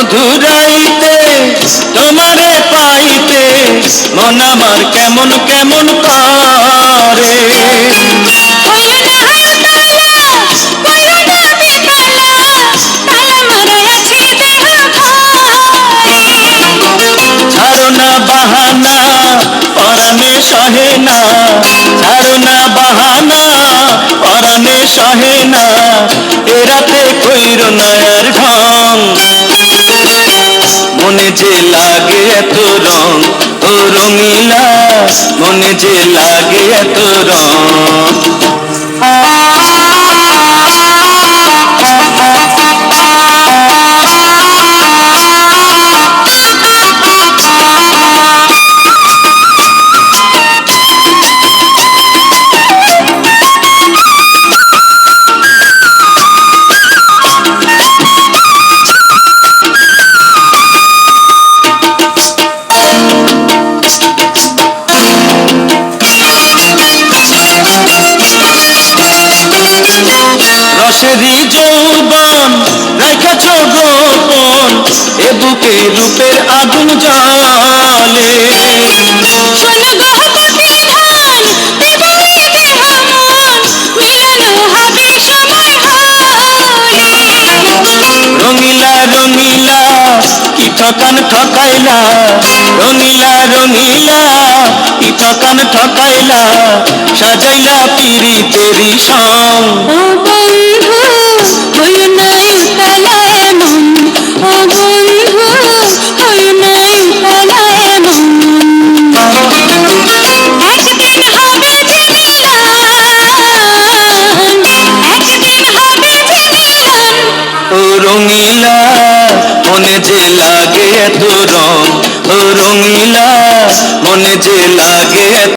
মধুরাইতে তোমারে পাইতে মন আমার কেমন কেমন করে। ছাড়ো না বাহানা পরাণে সহে না, ছাড়ো না বাহানা পরাণে সহে না, এ রাতে কইরো না আর ঢং। মনে যে লাগে এত রং ও রঙিলা, মনে যে লাগে এত রং। রসেরই যৌবন রেখেছ গোপন, এ বুকে রূপের আগুন জ্বলে। রঙিলা রঙিলা কি ঠকান ঠকাইলা, রঙিলা রঙিলা কি ঠকান ঠকাইলা, সাজাইলা পিরিতেরি সং। রঙিলা মনে যে লাগে এত রং, ও রঙিলা মনে যে লাগে।